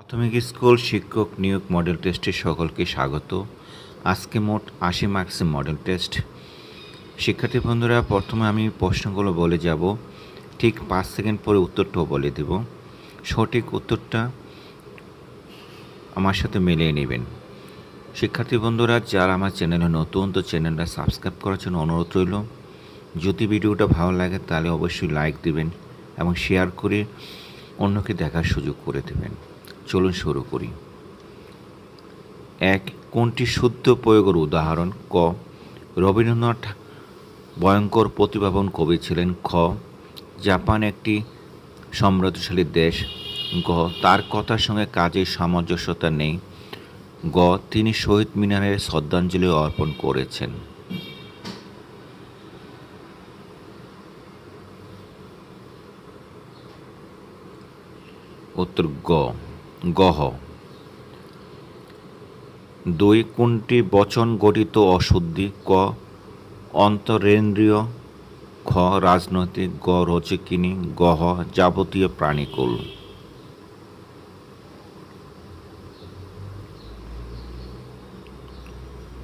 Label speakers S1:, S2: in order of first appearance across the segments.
S1: প্রাথমিক স্কুল শিক্ষক নিয়োগ মডেল টেস্টে সকলকে স্বাগত। আজকে মোট ৮০ মার্কসের মডেল টেস্ট। শিক্ষার্থী বন্ধুরা, প্রথমে আমি প্রশ্নগুলো বলে যাব, ঠিক ৫ সেকেন্ড পরে উত্তরটাও বলে দেব। সঠিক উত্তরটা আমার সাথে মিলিয়ে নেবেন। শিক্ষার্থী বন্ধুরা, যারা আমার চ্যানেলে নতুন, তো চ্যানেলটা সাবস্ক্রাইব করার জন্য অনুরোধ রইল। যদি ভিডিওটা ভালো লাগে তাহলে অবশ্যই লাইক দিবেন এবং শেয়ার করে অন্যকে দেখার সুযোগ করে দেবেন। চলুন শুরু করি। ১. কোনটি শুদ্ধ প্রয়োগের উদাহরণ? ক. রবীন্দ্রনাথ ভয়ঙ্কর প্রতিভাবান কবি ছিলেন। খ. জাপান একটি সমৃদ্ধশালী দেশ। গ. তার কথার সঙ্গে কাজের সামঞ্জস্যতা নেই। গ. তিনি শহীদ মিনারে শ্রদ্ধাঞ্জলি অর্পণ করেছেন। উত্তর গ, গহ। ২. কোনটি বচন গঠিত অশুদ্ধি? ক. অন্তরেন্দ্রিয়। খ. রাজনৈতিক। গ. রজকিনী। গহ. যাবতীয় প্রাণীকুল।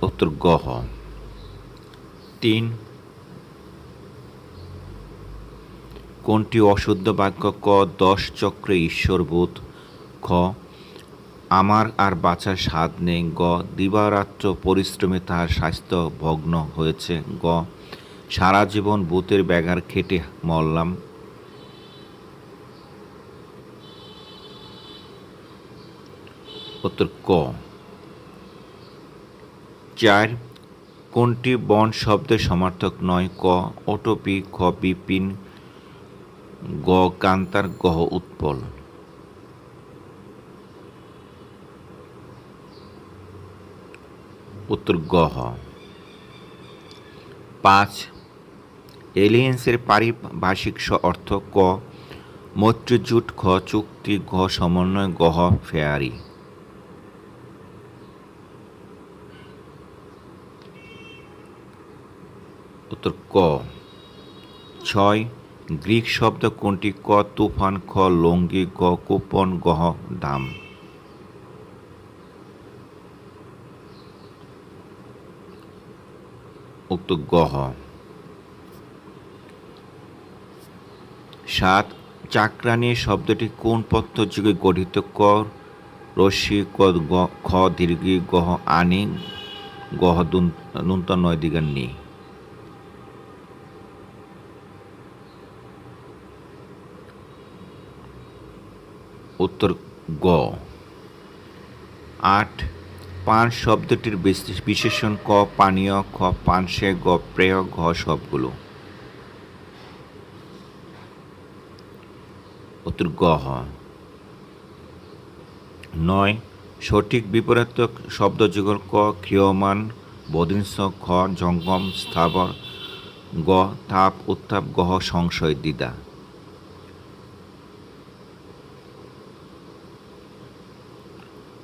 S1: উত্তর গহ। ৩. কোনটি অশুদ্ধ বাক্য? ক. ১০ চক্রে ঈশ্বরবোধ। খ. আমার আর বাঁচার স্বাদ নেই। গ. দিবারাত্র পরিশ্রমে তাহার স্বাস্থ্য ভগ্ন হয়েছে। গ. সারা জীবন ভূতের ব্যাঘার খেটে মরলাম। উত্তর ক। ৪. কোনটি বন শব্দের সমার্থক নয়? ক. ওটপি। খ. বিপিন। গ. কান্তার। গহ. উৎপল। উত্তর গহ। ৫. এলিয়েন্সের পারিভাষিক অর্থ? ক. মৈত্রীজোট। খ. চুক্তি। ঘ. সমন্বয়। গহ. ফেয়ারি। উত্তর ক। ৬. গ্রিক শব্দ কোনটি? ক. তুফান। খ. লঙ্গি। গ. কুপন। গহ. দাম। উত্তর গহ। ৭. চাকরানী শব্দটি কোন পদ্ধতিযুগে গঠিত? ক. রশ্মি। ক. খ. দীর্ঘি। গহ. আনি। গহ. দন্ত নয় দিগার নি। উত্তর গ। ৮. পান শব্দটির বিশেষণ? ক. পানীয়। খ. পানসে। গ. প্রেয়। ঘ. সবগুলো। উত্তর গহ। ৯. সঠিক বিপরীতার্থক শব্দযুগল? ক. ক্রিয়মান। বধিংস। খ. জঙ্গম স্থাবর। গ. তাপ উত্তাপ। গহ. সংশয় দ্বিধা।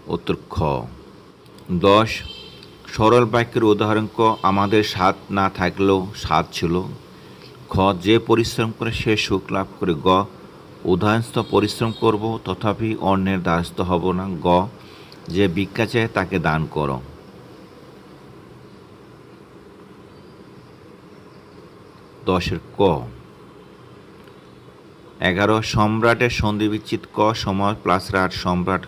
S1: উত্তর খ। ১০. সরল বাক্যের উদাহরণ? ক. আমাদের স্বাদ না থাকলেও স্বাদ ছিল। খ. যে পরিশ্রম করে সে সুখ লাভ করে। গ. উদয়স্ত পরিশ্রম করব তথাপি অন্যের দ্বারস্থ হব না। গ. যে ভিক্ষা চায় তাকে দান করো। ১০ ক। ১১. সম্রাটের সন্ধিবিচ্ছেদ? ক. সময় প্লাস রাট সম্রাট।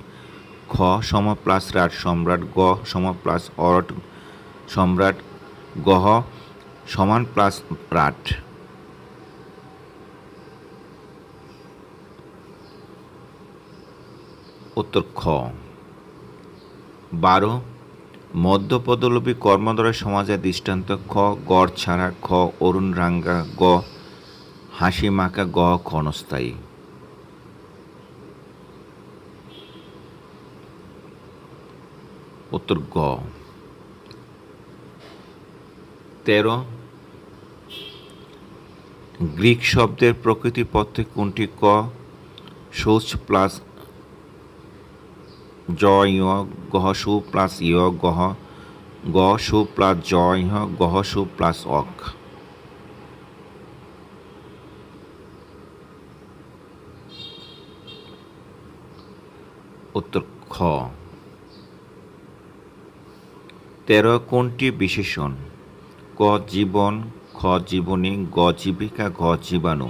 S1: খ. সময় প্লাস রাট সম্রাট। গ. সময় প্লাস অরট সম্রাট। গহ. সমান প্লাস রাট। উত্তর খ। ১২. মধ্যপদলোপী কর্মদ্বয় সমাজের দৃষ্টান্ত? খ. গড় ছাড়া। খ. অরুণ রাঙ্গা। গ. হাসি মাখা। গ. ক্ষণস্থায়ী। উত্তর গ। ১৩. গ্রিক শব্দের প্রকৃতি পথে কোনটি? ক. শৌচ প্লাস জ ইয়। গহ. সু প্লাস ইয়। গহ. গ. সু প্লাস জ ইহ। গহ. সু প্লাস অক। উত্তর খ। 13 কোনটি বিশেষণ? ক জীবন, খ জীবনী, গ জীবিকা, ঘ জীবাণু।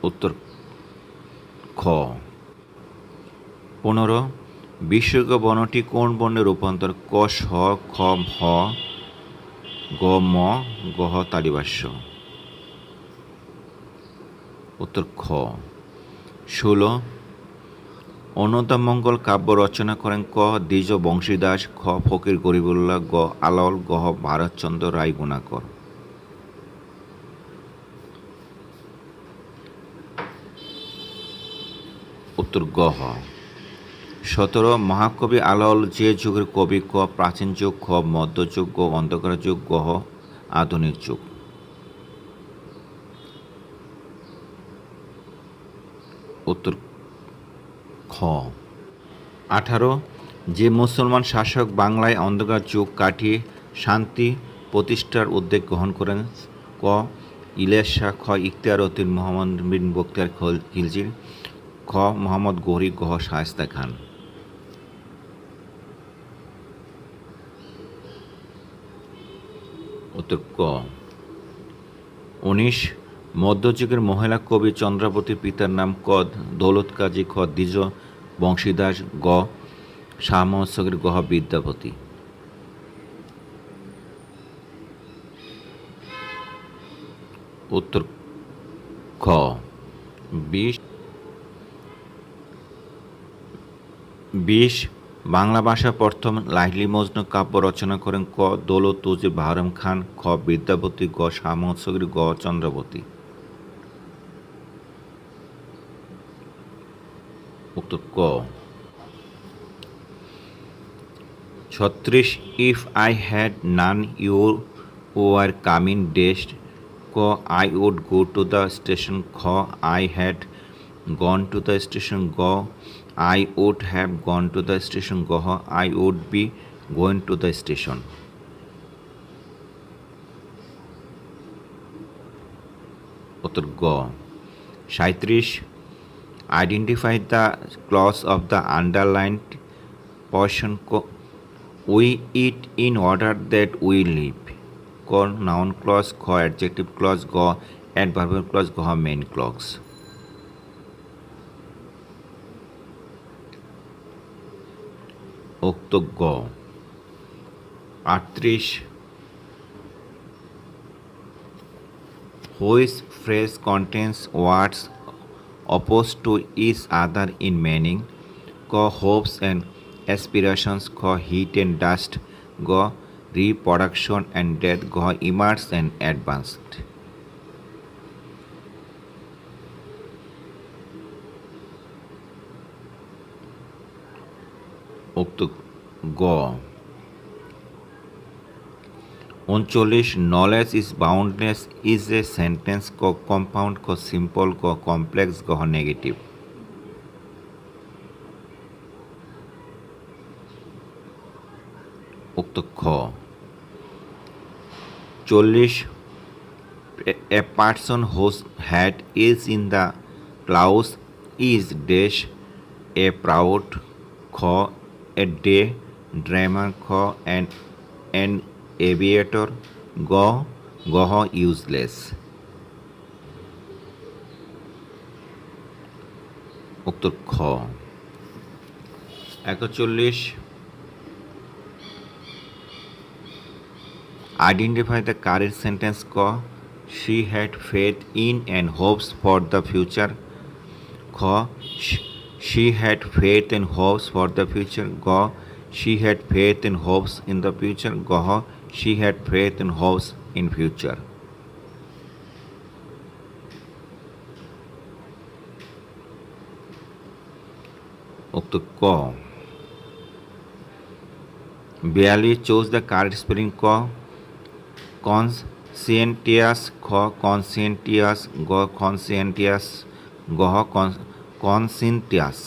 S1: উত্তর খ। 15 বিসর্গ বর্ণটি কোন বর্ণের রূপান্তর? ক স, খ হ, গ ম, গ তালিবাস্য। উত্তর খ। 16 অন্নদামঙ্গল কাব্য রচনা করেন ক দ্বিজ বংশীদাস, খ ফকির গরিবুল্লাহ, গ আলাওল, গ ভারতচন্দ্র রায় গুণাকর। উত্তর গ হ। 17 মহাকবি আলাওল যে যুগের কবি? ক প্রাচীন যুগ, খ মধ্যযুগ, গ অন্ধকার যুগ, গ আধুনিক যুগ। উত্তর খ। 18 যে মুসলমান শাসক বাংলায় অন্ধকার যুগ কাটিয়ে শান্তি প্রতিষ্ঠার উদ্যোগ গ্রহণ করেন? ক ইলিয়াস শাহ, খ ইখতিয়ার উদ্দিন মোহাম্মদ বিন বখতিয়ার খিলজি, খ মোহাম্মদ গৌরী, গ শায়েস্তা খান। উত্তর ক। 19 মধ্যযুগের মহিলা কবি চন্দ্রাবতীর পিতার নাম? ক দৌলত কাজী, খ দ্বিজ বংশীদাস, গ শাহ মোহাম্মদ শখীর, গ বিদ্যাপতি। উত্তর খ। 20 বাংলা ভাষার প্রথম লাইলি মজনু কাব্য রচনা করেন? ক দৌলত তুজির বাহরাম খান, খ বিদ্যাপতি, গ শাহ মোহাম্মদ শখীর, গ চন্দ্রাবতী। উত্তর ক। 36 if I had known you were coming ডেস্ট? ক I would go to the station, খ I had gone to the station, গ I would have gone to the station, গ I would be going to the station. উত্তর গ। 37 identify the clause of the underlined portion. We eat in order that we live. ক noun clause, খ adjective clause, গ adverbial clause, গ main clause. উক্ত গ। 38 which phrase contains words opposed to each other in meaning? ক hopes and aspirations, খ heat and dust, গ reproduction and death, গ emerged and advanced. উক্ত গ। 39 knowledge is boundless is a sentence, ক কম্পাউন্ড, ক সিম্পল, গ কমপ্লেক্স, গ নেগেটিভ। উক্ত খ। 40 a person whose head is in the clouds is dash a proud, খ এ ডে ড্রামার, খ অ্যান এভিয়েটর, গ ইউজলেস। উত্তর খ। 41 আইডেন্টিফাই দ্য কারেক্ট সেন্টেন্স, ক she had faith in and hopes for the future, খ she had faith and hopes for the future, গ she had faith and hopes in the future, গ she had faith and hopes in future. উক্ত ক। 42 choose the correct spelling, ক কনসিয়েন্টিয়াস, খ কনসিয়েন্টিয়াস, গ কনসিয়েন্টিয়াস, গ কনসিন্টিয়াস।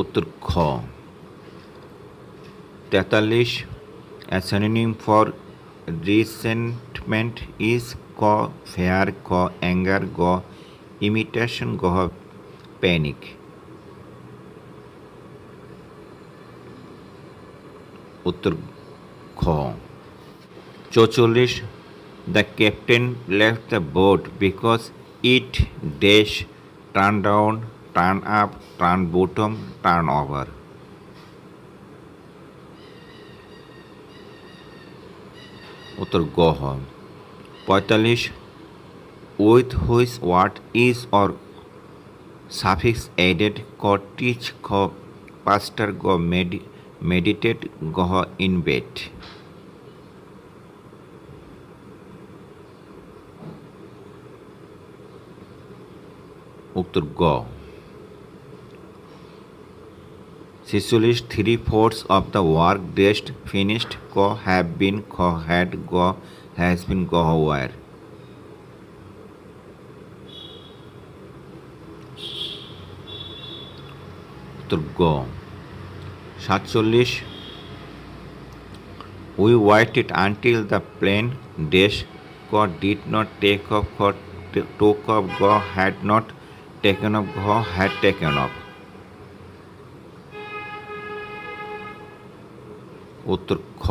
S1: উত্তর খ। 43 A synonym for resentment is ko fear, ko anger, go imitation, go panic. উত্তর খ 44 The captain left the boat because it dash turn down, turn up, turn bottom, turn over. উত্তর গ হয় 45 With which word is or suffix added ko teach, ko pastor, go meditate, go in bed. উত্তর গ 46 3/4 of the work just finished, ko have been, ko had, go has been, go were. উত্তর গ 47 We waited until the plane dash, ko did not take off, ko took off, go had not taken off, go had taken off. উত্তর খ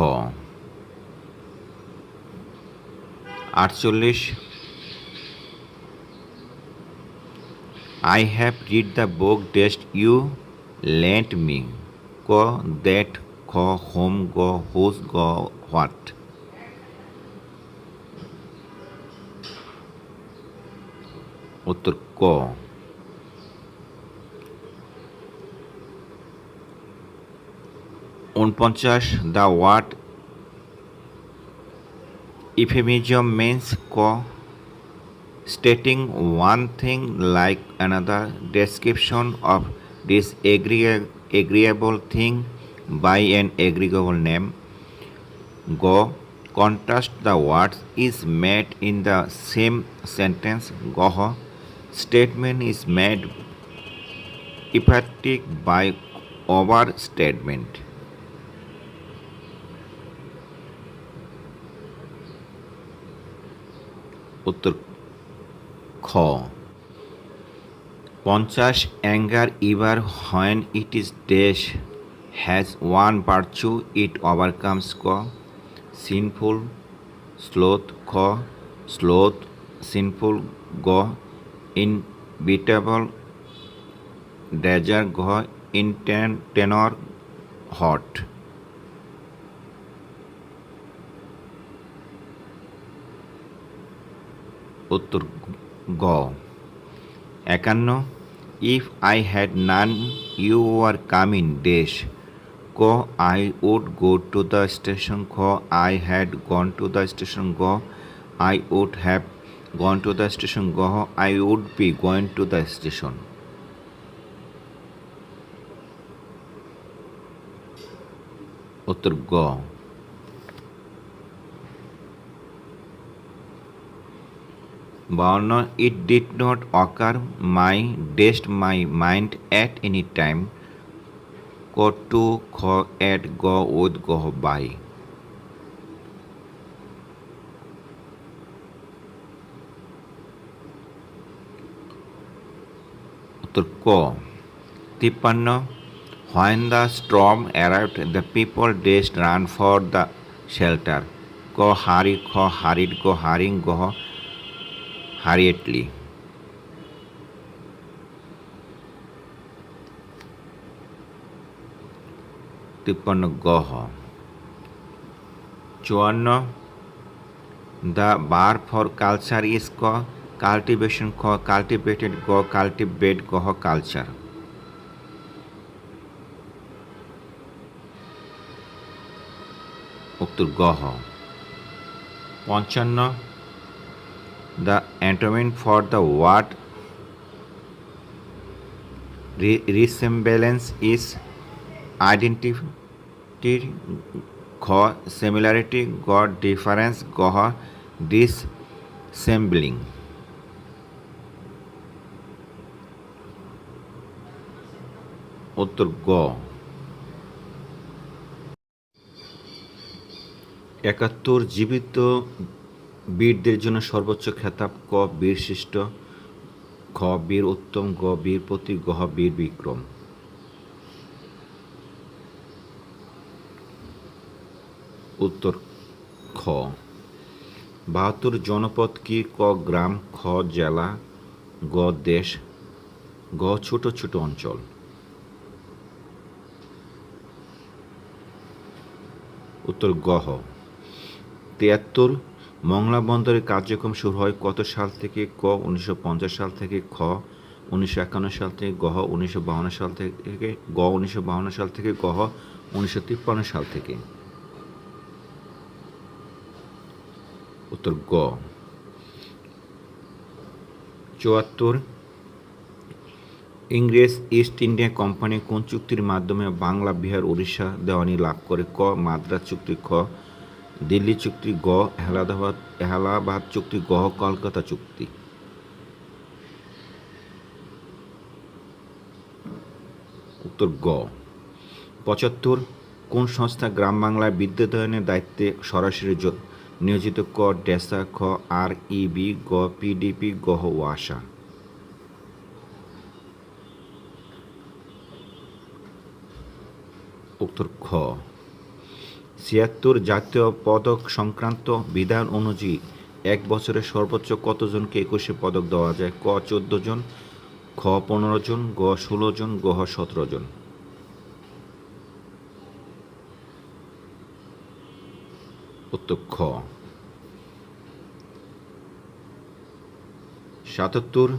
S1: 48 I have read the book that you lent me, ko that, ko whom, go whose, go what. উত্তর ক 49 The word euphemism means ko stating one thing like another, description of disagreeable thing by an agreeable name. Go contrast the words is made in the same sentence. Go statement is made emphatic by overstatement. উত্তর খ 50 Anger ever when it is dash has one virtue it overcomes, ko sinful, sloth, ko sloth, sinful, go inevitable, desire, go tenor, hot. উত্তর গ 51 If I had none you were coming dash, ko I would go to the station, ko I had gone to the station, go I would have gone to the station, go I would be going to the station. উত্তর গ 52 It did not occur my dash my mind at any time, ko to, ko at, go with, go by. উত্তর ক 53 When the storm arrived the people dashed ran for the shelter, ko hurry, ko hurried, go hurrying, go hurriedly. তিপ্পান্ন গ 54 The bar for culture is ko cultivation, ko cultivated, go cultivate, go culture. উত্তর গ 55 The antonym for the word resemblance is identity, go similarity, go difference, go dissembling. উত্তর গ 71 জীবিত বীরদের জন্য সর্বোচ্চ খেতাব। ক বীরশ্রেষ্ঠ, খ বীর উত্তম, গ বীরপতি, ঘ বীর বিক্রম। উত্তর খ। 72 জনপদ কি? ক গ্রাম, খ জেলা, গ দেশ, গ ছোট ছোট অঞ্চল। উত্তর গ। 73 মংলা বন্দরের কার্যক্রম শুরু হয় কত সাল থেকে? ক 1950 সাল থেকে, খ 1951 সাল থেকে, গ 1952 সাল থেকে, গ 1952 সাল থেকে, গ 1953 সাল থেকে। উত্তর গ। 74 ইংরেজ ইস্ট ইন্ডিয়া কোম্পানি কোন চুক্তির মাধ্যমে বাংলা, বিহার, উড়িষ্যা দেওয়ানি লাভ করে? ক মাদ্রাজ চুক্তি, খ দিল্লি চুক্তি, গ এলাহাবাদ চুক্তি, গ কলকাতা চুক্তি। উত্তর গ। 75 কোন সংস্থা গ্রাম বাংলায় বিদ্যুতায়নের দায়িত্বে সরাসরি নিয়োজিত? ক ডেসা, খ REB, গ PDP, গ ওয়াসা। উত্তর খ। 76 জাতীয় পদক সংক্রান্ত বিধান অনুযায়ী এক বছরে সর্বোচ্চ কতজনকে একুশে পদক দেওয়া যায়? ক 14 জন, খ 15 জন, গ 16 জন, গ 17 জন। উত্তর খ। 77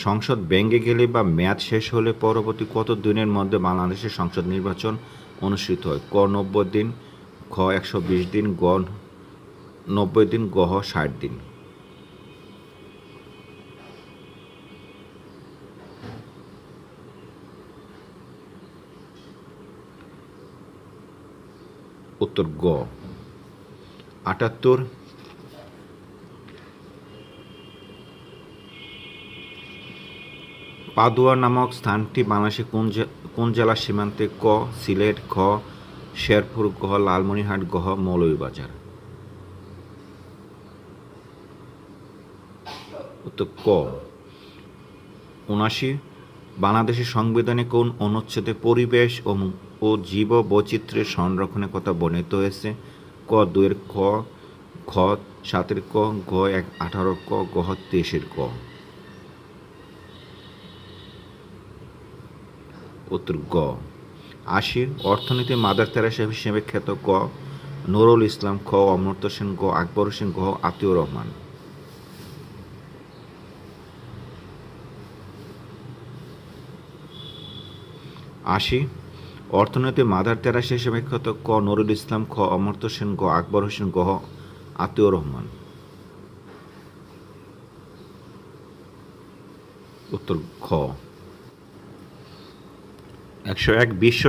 S1: সংসদ ভেঙে গেলে বা মেয়াদ শেষ হলে পরবর্তী কত দিনের মধ্যে বাংলাদেশের সংসদ নির্বাচন অনুষ্ঠিত হয়? ক 90 দিন, খ 120 দিন, গ 90 দিন, গ 60 দিন। উত্তর গ। 78 পাদুয়া নামক স্থানটি বাংলাদেশের কোন জেলার সীমান্তে? ক সিলেট, খ শেরপুর, গ লালমনিরহাট, গ মৌলভীবাজার। উত্তর ক। 79 বাংলাদেশের সংবিধানে কোন অনুচ্ছেদে পরিবেশ ও জীব বৈচিত্র্যের সংরক্ষণের কথা বর্ণিত হয়েছে? ক 2 খ, খ 7 ক, গ 18 ক, গ 23 ক। উত্তর গ। 80 অর্থনীতি মাদার তেরেসা হিসেবে খ্যাত? ক নুরুল ইসলাম, খ অমর্ত্য সেন, গ আকবর হোসেন, গ আতিউর রহমান। 80 অর্থনীতি মাদার তেরেসা হিসেবে খ্যাত? ক নুরুল ইসলাম, খ অমর্ত্য সেন, গ আকবর হোসেন, গ আতিউর রহমান। উত্তর খ। 101 বিশ্ব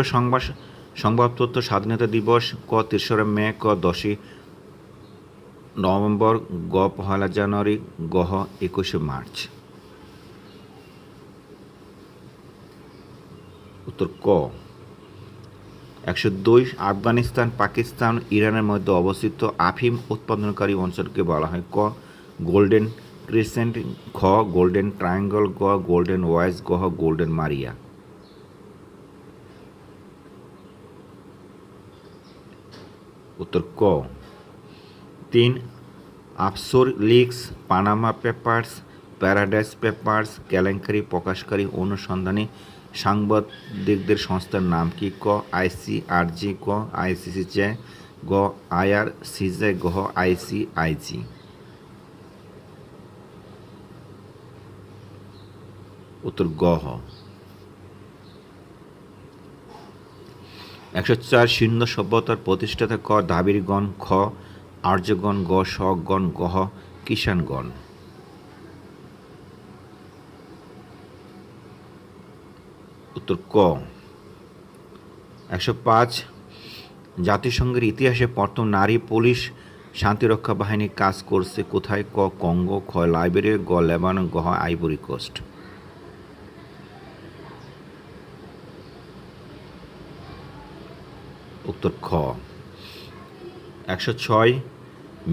S1: সংবাদপত্র স্বাধীনতা দিবস? ক 3 মে, ক 10 নভেম্বর, গ 1 জানুয়ারি, গ 21 মার্চ। উত্তর ক। 102 আফগানিস্তান, পাকিস্তান, ইরানের মধ্যে অবস্থিত আফিম উৎপাদনকারী অঞ্চলকে বলা হয়? ক গোল্ডেন ক্রিসেন্ট, খ গোল্ডেন ট্রায়াঙ্গল, গ গোল্ডেন ওয়াইজ, গ গোল্ডেন মারিয়া। উত্তর ক। 3 offshore leaks, Panama papers, paradise papers কেলেঙ্কারি প্রকাশকারী অনুসন্ধানী সাংবাদিকদের সংস্থার নাম কি? ক ICRG, গ ICCJ, গ IRCJ, গ ICIG। উত্তর গ। 104 সিন্ধু সভ্যতার প্রতিষ্ঠাতা? ক দ্রাবিড়গণ, খ আর্যগণ, গ শকগণ, গ কিষাণগণ। উত্তর ক। 105 জাতিসংঘের ইতিহাসে প্রথম নারী পুলিশ শান্তিরক্ষা বাহিনী কাজ করছে কোথায়? ক কঙ্গো, খ লাইবেরিয়া, গ লেবানন, গ আইভরি কোস্ট। উত্তর খ। 106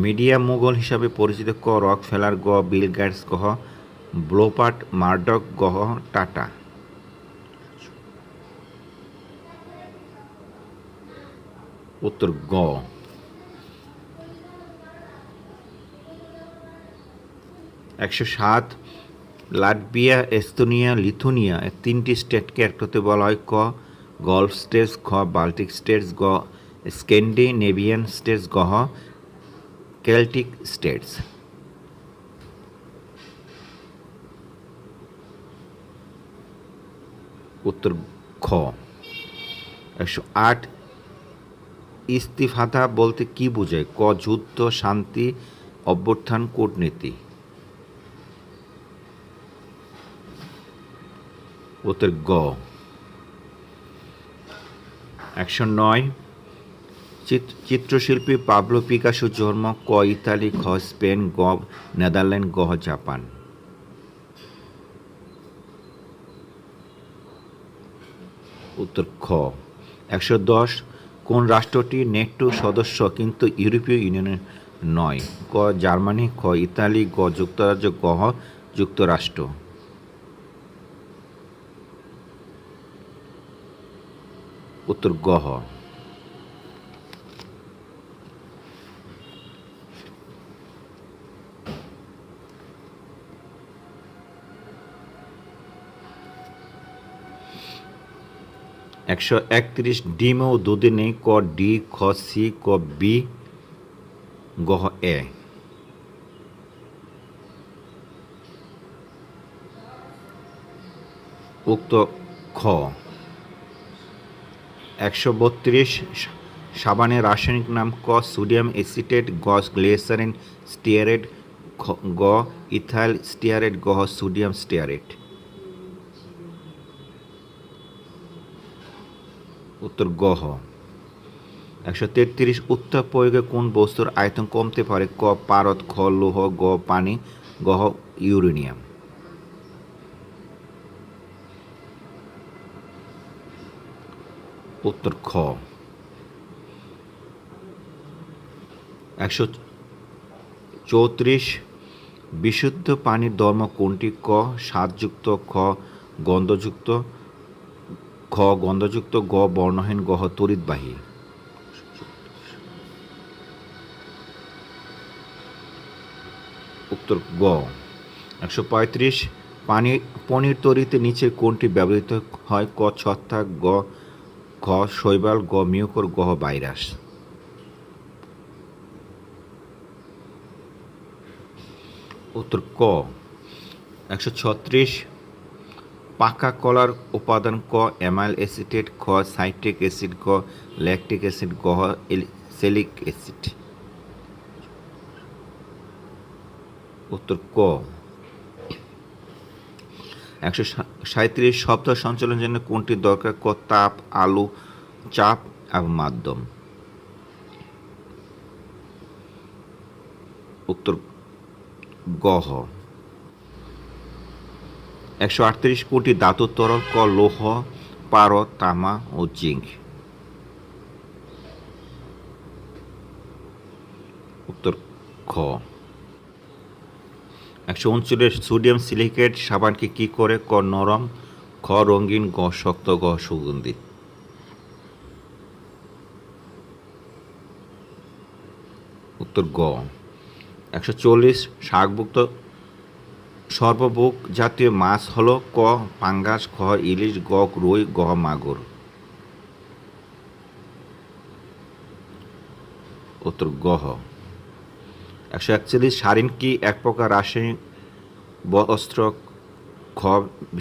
S1: মিডিয়া মুঘল হিসাবে পরিচিত ক রকফেলার, গ বিল গেটস, গ ব্লোপার্ট মার্ডক, গ টাটা। উত্তর গ। 107 লাটভিয়া, এস্তোনিয়া, লিথুনিয়া এর 3টি স্টেটকে একটাতে বলা হয় ক গলফ স্টেটস, খ বাল্টিক স্টেটস, গ স্ক্যান্ডিনেভিয়ান স্টেটস, গ কেল্টিক স্টেটস। উত্তর খ। 108 ইস্তিফাদা বলতে কি বোঝায়? ক যুদ্ধ, শান্তি, অভ্যুত্থান, কূটনীতি। উত্তর গ। 109 চিত্রশিল্পী পাবলো পিকাসো জন্ম ক ইতালি, খ স্পেন, গ নেদারল্যান্ড, গ জাপান। উত্তর খ। 110 কোন রাষ্ট্রটি নেটো সদস্য কিন্তু ইউরোপীয় ইউনিয়নের নয়? ক জার্মানি, খ ইতালি, গ যুক্তরাজ্য, গ যুক্তরাষ্ট্র। উত্তর গ। 131 ডিম ও দুধে নেই? ক ডি, খ সি, ক বি, গ এ। উক্ত খ। 132 সাবানের রাসায়নিক নাম? ক সোডিয়াম এসিটেট, গ গ্লিসারিন স্টিয়ারেট, গ ইথাইল স্টিয়ারেট, গ সোডিয়াম স্টিয়ারেট। উত্তর গ। 133 উত্তাপ প্রয়োগে কোন বস্তুর আয়তন কমতে পারে? ক পারদ, খ লৌহ, গ পানি, গ ইউরেনিয়াম। উত্তর খ। 134 বিশুদ্ধ পানির ধর্ম কোনটি? ক স্বাদযুক্ত, খ গন্ধযুক্ত, খ গন্ধযুক্ত, গ বর্ণহীন, গ তড়িৎবাহী। উত্তর গ। 135 পনির তৈরিতে নিচে কোনটি ব্যবহৃত হয়? ক ছত্রাক, গ খ শৈবাল, গ মিউকর, গ ভাইরাস। উত্তর ক। 136 পাকা কলার উপাদান? ক অ্যামাইল অ্যাসিটেট, খ সাইট্রিক অ্যাসিড, গ ল্যাকটিক অ্যাসিড, গ স্যালিক অ্যাসিড। উত্তর ক। 137 শব্দ সঞ্চালনের জন্য কোনটি দরকার? ক তাপ, আলো, চাপ এবং মাধ্যম। উত্তর গ। 138 কোটি ধাতু তরল? ক লৌহ, পারদ, তামা ও জিঙ্ক। উত্তর খ। 139 সোডিয়াম সিলিকেট সাবানকে কি করে? ক নরম, খ রঙিন, গ শক্ত, গ সুগন্ধি। উত্তর গ। 140 শাকভুক্ত সর্বভোগ জাতীয় মাছ হলো? ক পাঙ্গাস, খ ইলিশ, গ রুই, গ মাগুর। উত্তর গ। 141 সারিন কি এক প্রকার রাসায়নিক অস্ত্র? খ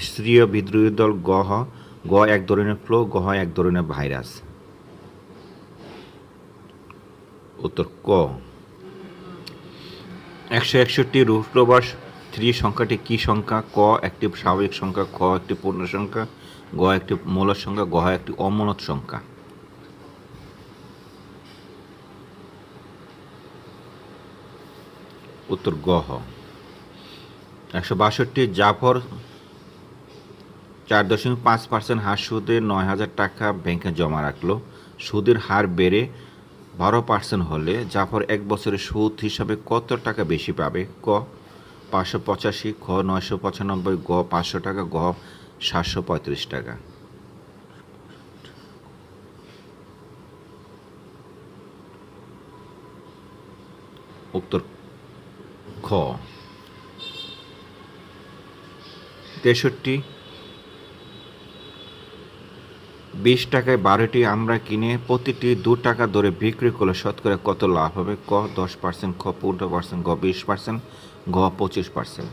S1: স্ত্রীয় বিদ্রোহী দল, গ এক ধরনের ফ্লু, গ এক ধরনের ভাইরাস। উত্তর ক। 161 রুট 3 সংখ্যাটি কি সংখ্যা? ক একটি স্বাভাবিক সংখ্যা, খ একটি পূর্ণ সংখ্যা, গ একটি মূলদ সংখ্যা, গ একটি অমূলদ সংখ্যা। উত্তর গ। 162 জাফর 4.5% হার সুদে 9,000 টাকা ব্যাংকে জমা রাখলো। সুদের হার বেড়ে 12% হলে জাফর 1 বছরের সুদ হিসাবে কত টাকা বেশি পাবে? ক 585, খ 995, গ 500 টাকা, গ 735 টাকা। উত্তর খ 63। 20 টাকায় 12টি আমরা কিনে প্রতিটি 2 টাকা দরে বিক্রি করলে শতকরা কত লাভ হবে? ক 10%, খ 15%, গ 20%, গ 25%।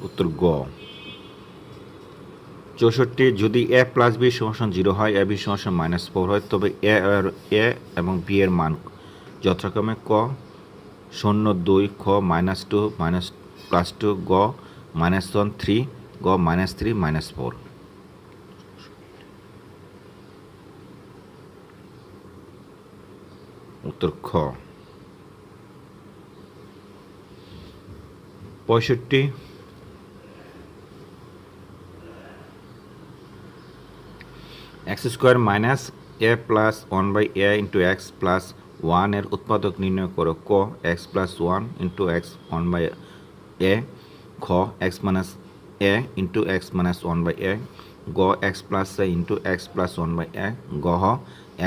S1: উত্তর গ 64। যদি a + b = 0 হয়, ab = -4 হয়, তবে a এবং b এর মান যথাক্রমে ক 0, 2, খ -2, +2, গ -1, 3, গ -3, -4। উত্তর খ 65। x² - a + 1/a × x + 1 এর উৎপাদক নির্ণয় করো। ক x + 1 × x 1/a, খ x - a × x - 1/a, গ x + a × x + 1/a, ঘ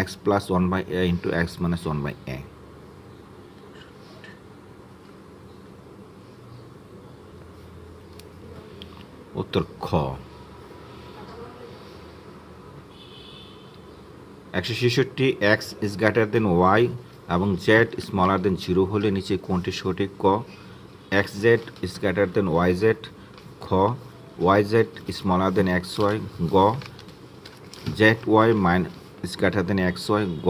S1: x + 1/a × x - 1/a। উত্তর খ 166। x > y এবং z > 0 হলে নিচে কোনটি সঠিক? ক xz > yz, খ yz > xy, গ zy > xy, ঘ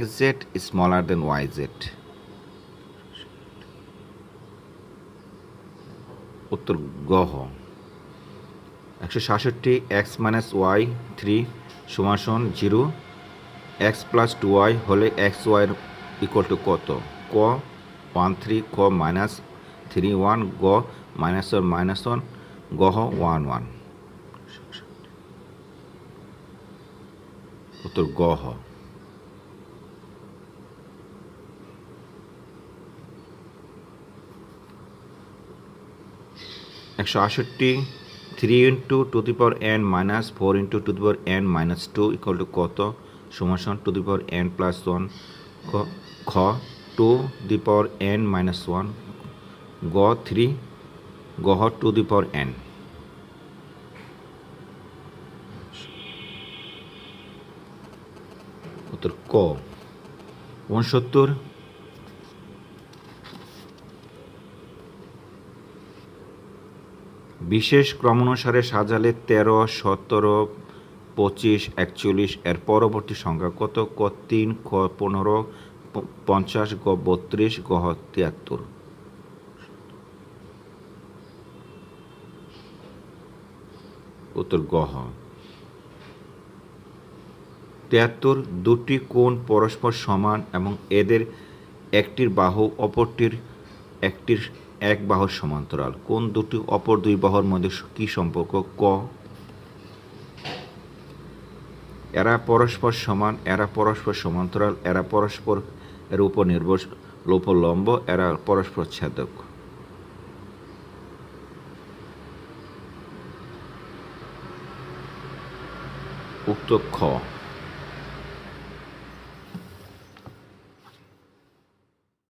S1: xz > yz। উত্তর গ 167। x - y 3 = 0, x + 2y হলে xy = কত? ক 13, খ -31, গ -1, ঘ 11। উত্তর গ 168। 3 × 2n - 4 × 2n - 2 = কত? = 2n + 1, খ 2n - 1, গ 3, ঘ 2n। উত্তর ক 69। বিশেষ ক্রমানুসারে সাজালে 13, 17, 25, 41 এর পরবর্তী সংখ্যা কত? ক 3, খ 15, 50, গ 32, ঘ 73। উত্তর গ 73। দুটি কোণ পরস্পর সমান এবং এদের একটির বাহু অপরটির এক বাহুর সমান্তরাল। কোন দুটি অপর দুই বাহুর মধ্যে কি সম্পর্ক? ক এরা পরস্পর সমান, এরা পরস্পর সমান্তরাল, এরা পরস্পর এর উপর লম্ব, এরা পরস্পর ছেদক। উক্ত খ